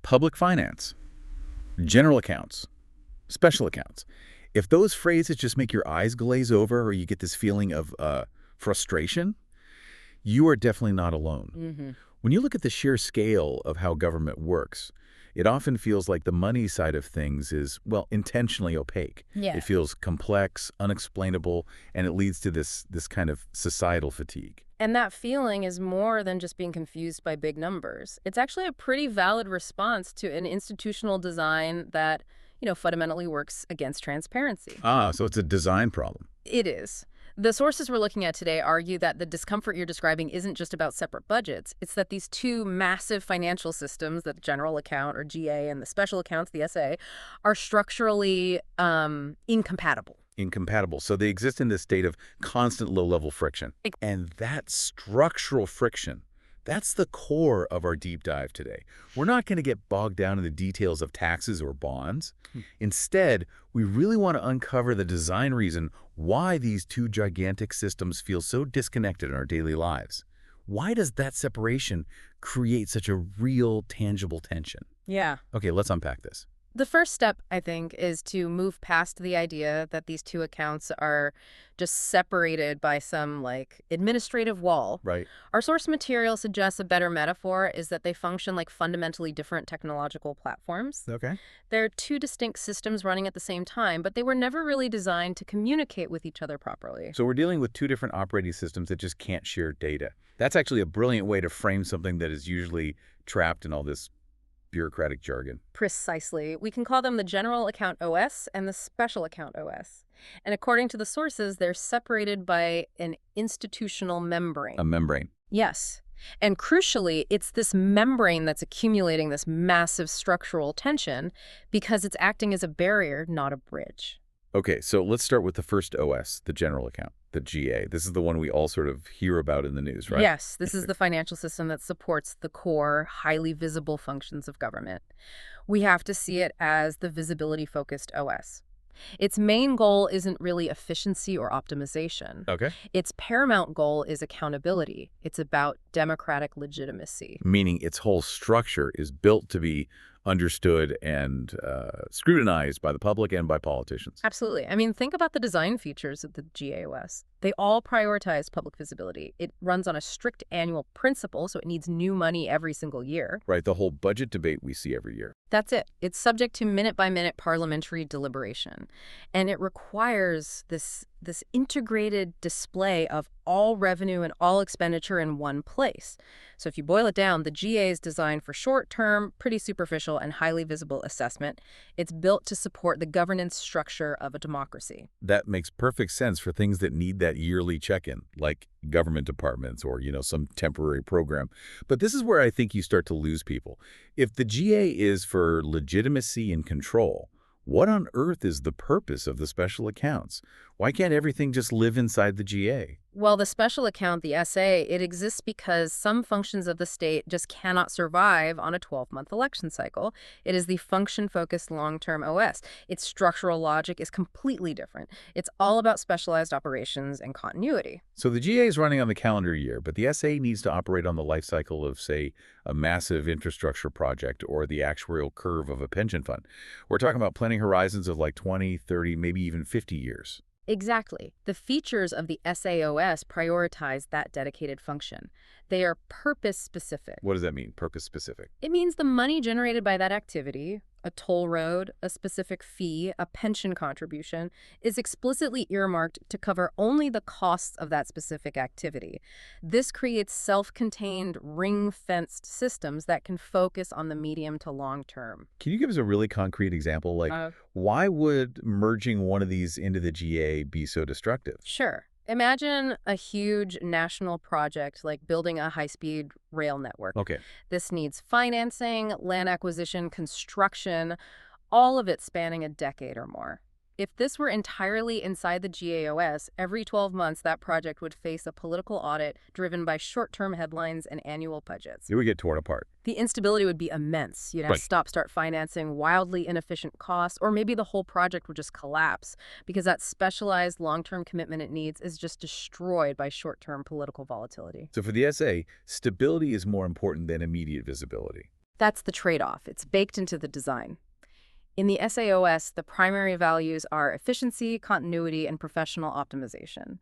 public finance, general accounts, special accounts. If those phrases just make your eyes glaze over or you get this feeling of frustration, you are definitely not alone. When you look at the sheer scale of how government works, it often feels like the money side of things is, well, intentionally opaque. Yeah. It feels complex, unexplainable, and it leads to this kind of societal fatigue. And that feeling is more than just being confused by big numbers. It's actually a pretty valid response to an institutional design that, fundamentally works against transparency. Ah, so it's a design problem. It is. The sources we're looking at today argue that the discomfort you're describing isn't just about separate budgets. It's that these two massive financial systems, the general account, or GA, and the special accounts, the SA, are structurally incompatible. Incompatible. So they exist in this state of constant low-level friction. And that structural friction, that's the core of our deep dive today. We're not going to get bogged down in the details of taxes or bonds. Instead, we really want to uncover the design reason why these two gigantic systems feel so disconnected in our daily lives. Why does that separation create such a real, tangible tension? Yeah. Okay, let's unpack this. The first step, I think, is to move past the idea that these two accounts are just separated by some, administrative wall. Right. Our source material suggests a better metaphor is that they function like fundamentally different technological platforms. Okay. They're two distinct systems running at the same time, but they were never really designed to communicate with each other properly. So we're dealing with two different operating systems that just can't share data. That's actually a brilliant way to frame something that is usually trapped in all this bureaucratic jargon. Precisely. We can call them the General Account OS and the Special Account OS. And according to the sources, they're separated by an institutional membrane. A membrane. Yes. And crucially, it's this membrane that's accumulating this massive structural tension because it's acting as a barrier, not a bridge. Okay, so let's start with the first OS, the general account, the GA. This is the one we all sort of hear about in the news, right? Yes, this is the financial system that supports the core, highly visible functions of government. We have to see it as the visibility-focused OS. Its main goal isn't really efficiency or optimization. Okay. Its paramount goal is accountability. It's about democratic legitimacy. Meaning its whole structure is built to be understood and scrutinized by the public and by politicians. Absolutely. I mean, think about the design features of the GAOS. They all prioritize public visibility. It runs on a strict annual principle, so it needs new money every single year. Right, the whole budget debate we see every year. That's it. It's subject to minute-by-minute parliamentary deliberation. And it requires this integrated display of all revenue and all expenditure in one place. So if you boil it down, the GA is designed for short-term, pretty superficial, and highly visible assessment. It's built to support the governance structure of a democracy. That makes perfect sense for things that need that yearly check-in, like government departments or, some temporary program. But this is where I think you start to lose people. If the GA is for legitimacy and control, what on earth is the purpose of the special accounts? Why can't everything just live inside the GA? Well, the special account, the SA, it exists because some functions of the state just cannot survive on a 12-month election cycle. It is the function-focused long-term OS. Its structural logic is completely different. It's all about specialized operations and continuity. So the GA is running on the calendar year, but the SA needs to operate on the life cycle of, say, a massive infrastructure project or the actuarial curve of a pension fund. We're talking about planning horizons of 20, 30, maybe even 50 years. Exactly. The features of the SAOS prioritize that dedicated function. They are purpose-specific. What does that mean, purpose-specific? It means the money generated by that activity, a toll road, a specific fee, a pension contribution, is explicitly earmarked to cover only the costs of that specific activity. This creates self-contained, ring-fenced systems that can focus on the medium to long term. Can you give us a really concrete example? Why would merging one of these into the GA be so destructive? Sure. Imagine a huge national project like building a high-speed rail network. Okay. This needs financing, land acquisition, construction, all of it spanning a decade or more. If this were entirely inside the GAOS, every 12 months that project would face a political audit driven by short-term headlines and annual budgets. It would get torn apart. The instability would be immense. You'd have stop-start financing, wildly inefficient costs, or maybe the whole project would just collapse because that specialized long-term commitment it needs is just destroyed by short-term political volatility. So for the SA, stability is more important than immediate visibility. That's the trade-off. It's baked into the design. In the SAOS, the primary values are efficiency, continuity, and professional optimization.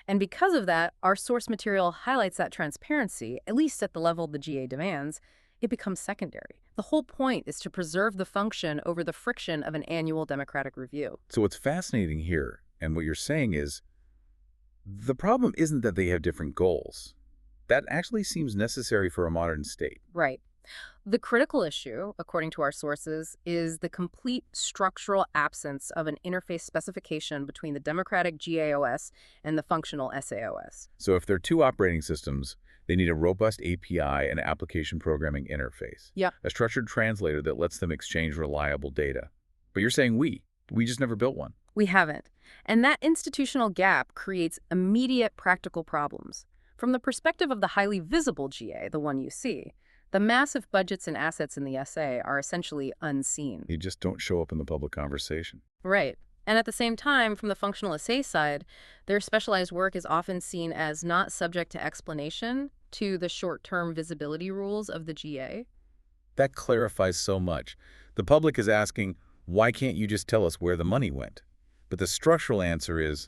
And because of that, our source material highlights that transparency, at least at the level the GA demands. It becomes secondary. The whole point is to preserve the function over the friction of an annual democratic review. So what's fascinating here, and what you're saying is, the problem isn't that they have different goals. That actually seems necessary for a modern state. Right. The critical issue, according to our sources, is the complete structural absence of an interface specification between the democratic GAOS and the functional SAOS. So if there are two operating systems, they need a robust API and application programming interface. Yeah. A structured translator that lets them exchange reliable data. But you're saying we just never built one. We haven't. And that institutional gap creates immediate practical problems. From the perspective of the highly visible GA, the one you see, the massive budgets and assets in the SA are essentially unseen. They just don't show up in the public conversation. Right. And at the same time, from the functional SA side, their specialized work is often seen as not subject to explanation to the short-term visibility rules of the GA. That clarifies so much. The public is asking, why can't you just tell us where the money went? But the structural answer is,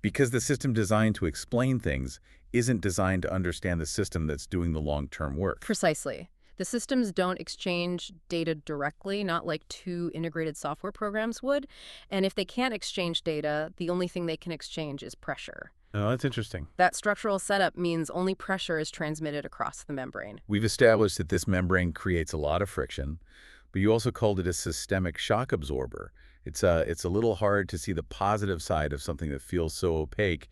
because the system designed to explain things isn't designed to understand the system that's doing the long-term work. Precisely. The systems don't exchange data directly, not like two integrated software programs would. And if they can't exchange data, the only thing they can exchange is pressure. Oh, that's interesting. That structural setup means only pressure is transmitted across the membrane. We've established that this membrane creates a lot of friction, but you also called it a systemic shock absorber. It's a little hard to see the positive side of something that feels so opaque.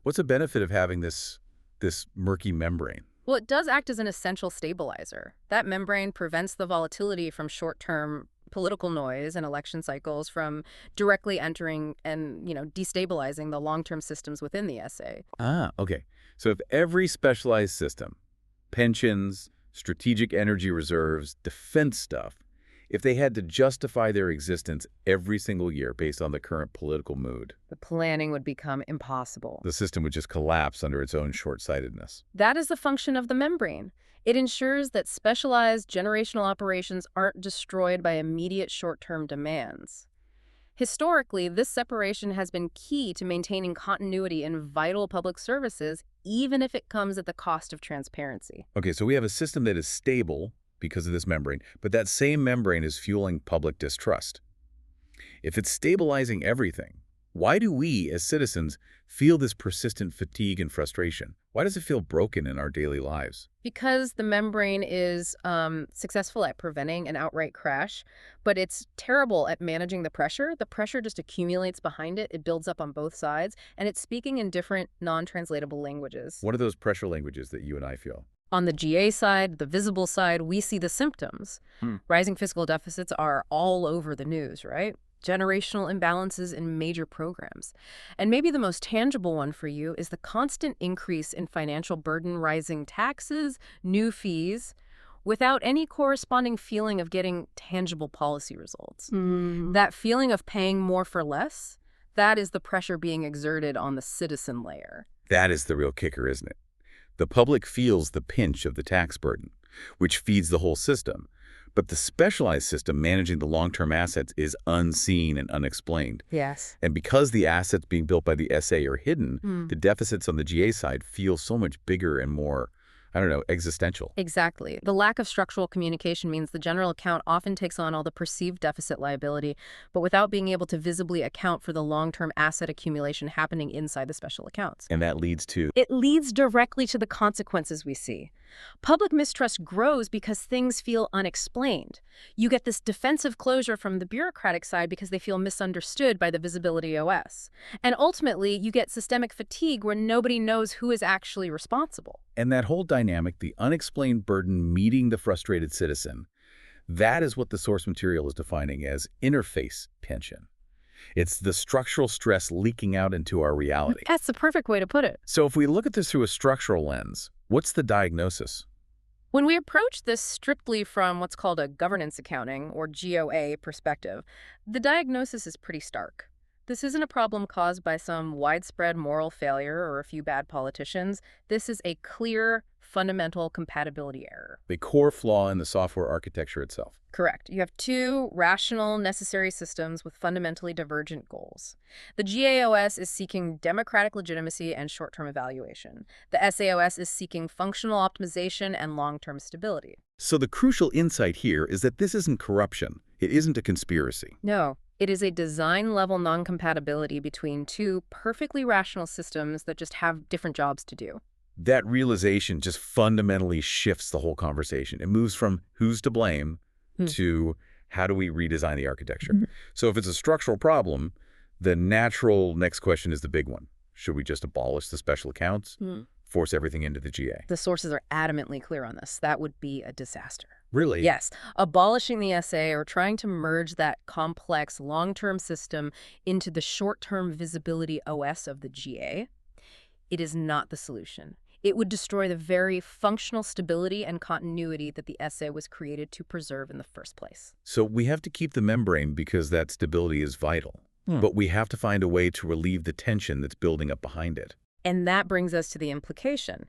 What's the benefit of having this murky membrane? Well, it does act as an essential stabilizer. That membrane prevents the volatility from short-term political noise and election cycles from directly entering and, destabilizing the long-term systems within the SA. Ah, okay. So if every specialized system, pensions, strategic energy reserves, defense stuff, if they had to justify their existence every single year based on the current political mood, The planning would become impossible. the system would just collapse under its own short-sightedness. That is the function of the membrane. It ensures that specialized generational operations aren't destroyed by immediate short-term demands. Historically, this separation has been key to maintaining continuity in vital public services, even if it comes at the cost of transparency. Okay, so we have a system that is stable because of this membrane, but that same membrane is fueling public distrust. If it's stabilizing everything, why do we, as citizens, feel this persistent fatigue and frustration? Why does it feel broken in our daily lives? Because the membrane is successful at preventing an outright crash, but it's terrible at managing the pressure. The pressure just accumulates behind it. It builds up on both sides, and it's speaking in different non-translatable languages. What are those pressure languages that you and I feel? On the GA side, the visible side, we see the symptoms. Rising fiscal deficits are all over the news, right? Generational imbalances in major programs. And maybe the most tangible one for you is the constant increase in financial burden, rising taxes, new fees, without any corresponding feeling of getting tangible policy results. That feeling of paying more for less, that is the pressure being exerted on the citizen layer. That is the real kicker, isn't it? The public feels the pinch of the tax burden, which feeds the whole system. But the specialized system managing the long-term assets is unseen and unexplained. Yes. And because the assets being built by the SA are hidden, the deficits on the GA side feel so much bigger and more, existential. Exactly. The lack of structural communication means the general account often takes on all the perceived deficit liability, but without being able to visibly account for the long-term asset accumulation happening inside the special accounts. And that leads to... It leads directly to the consequences we see. Public mistrust grows because things feel unexplained. You get this defensive closure from the bureaucratic side because they feel misunderstood by the visibility OS. And ultimately, you get systemic fatigue where nobody knows who is actually responsible. And that whole dynamic, the unexplained burden meeting the frustrated citizen, that is what the source material is defining as interface tension. It's the structural stress leaking out into our reality. That's the perfect way to put it. So if we look at this through a structural lens, what's the diagnosis? When we approach this strictly from what's called a governance accounting, or GOA, perspective, the diagnosis is pretty stark. This isn't a problem caused by some widespread moral failure or a few bad politicians. This is a clear, fundamental compatibility error. The core flaw in the software architecture itself. Correct. You have two rational, necessary systems with fundamentally divergent goals. The GAOS is seeking democratic legitimacy and short-term evaluation. The SAOS is seeking functional optimization and long-term stability. So the crucial insight here is that this isn't corruption. It isn't a conspiracy. No, it is a design-level non-compatibility between two perfectly rational systems that just have different jobs to do. That realization just fundamentally shifts the whole conversation. It moves from who's to blame to how do we redesign the architecture. So if it's a structural problem, the natural next question is the big one. Should we just abolish the special accounts, force everything into the GA? The sources are adamantly clear on this. That would be a disaster. Really? Yes. Abolishing the SA or trying to merge that complex long-term system into the short-term visibility OS of the GA, it is not the solution. It would destroy the very functional stability and continuity that the SA was created to preserve in the first place. So we have to keep the membrane because that stability is vital. But we have to find a way to relieve the tension that's building up behind it. And that brings us to the implication.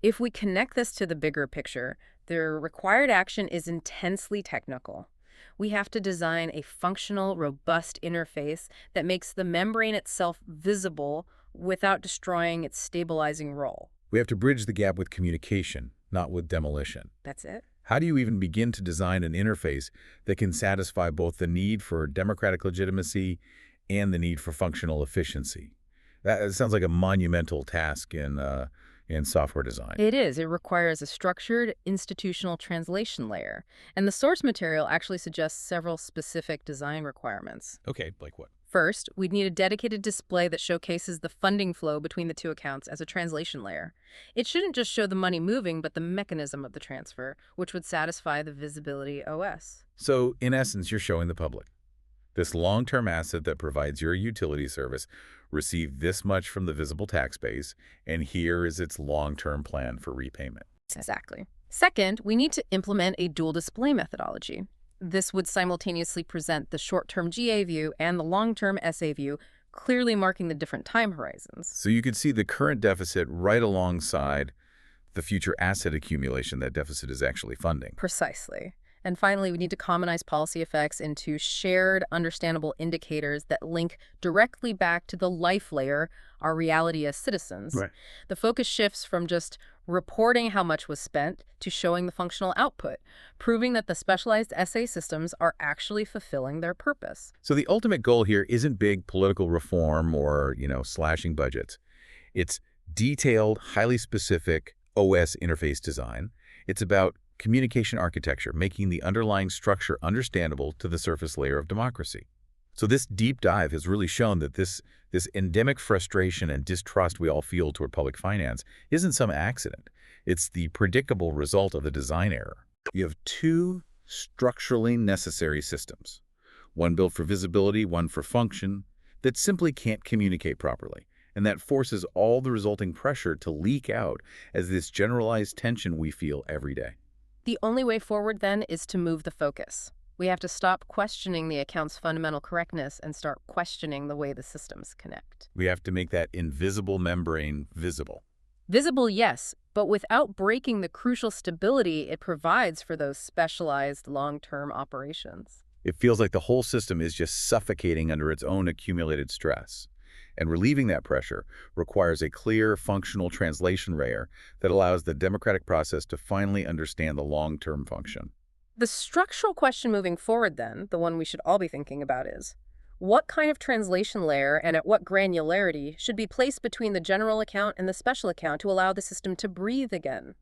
If we connect this to the bigger picture, the required action is intensely technical. We have to design a functional, robust interface that makes the membrane itself visible without destroying its stabilizing role. We have to bridge the gap with communication, not with demolition. That's it. How do you even begin to design an interface that can satisfy both the need for democratic legitimacy and the need for functional efficiency? That sounds like a monumental task in software design. It is. It requires a structured institutional translation layer. And the source material actually suggests several specific design requirements. Okay, like what? First, we'd need a dedicated display that showcases the funding flow between the two accounts as a translation layer. It shouldn't just show the money moving, but the mechanism of the transfer, which would satisfy the visibility OS. So, in essence, you're showing the public. This long-term asset that provides your utility service received this much from the visible tax base, and here is its long-term plan for repayment. Exactly. Second, we need to implement a dual display methodology. This would simultaneously present the short-term GA view and the long-term SA view, clearly marking the different time horizons. So you could see the current deficit right alongside the future asset accumulation that deficit is actually funding. Precisely. And finally, we need to commonize policy effects into shared, understandable indicators that link directly back to the life layer, our reality as citizens. Right. The focus shifts from just reporting how much was spent to showing the functional output, proving that the specialized SA systems are actually fulfilling their purpose. So the ultimate goal here isn't big political reform or, slashing budgets. It's detailed, highly specific OS interface design. It's about communication architecture, making the underlying structure understandable to the surface layer of democracy. So this deep dive has really shown that this endemic frustration and distrust we all feel toward public finance isn't some accident. It's the predictable result of the design error. You have two structurally necessary systems, one built for visibility, one for function, that simply can't communicate properly. And that forces all the resulting pressure to leak out as this generalized tension we feel every day. The only way forward, then, is to move the focus. We have to stop questioning the account's fundamental correctness and start questioning the way the systems connect. We have to make that invisible membrane visible. Visible, yes, but without breaking the crucial stability it provides for those specialized long-term operations. It feels like the whole system is just suffocating under its own accumulated stress. And relieving that pressure requires a clear, functional translation layer that allows the democratic process to finally understand the long-term function. The structural question moving forward, then, the one we should all be thinking about is, what kind of translation layer and at what granularity should be placed between the general account and the special account to allow the system to breathe again?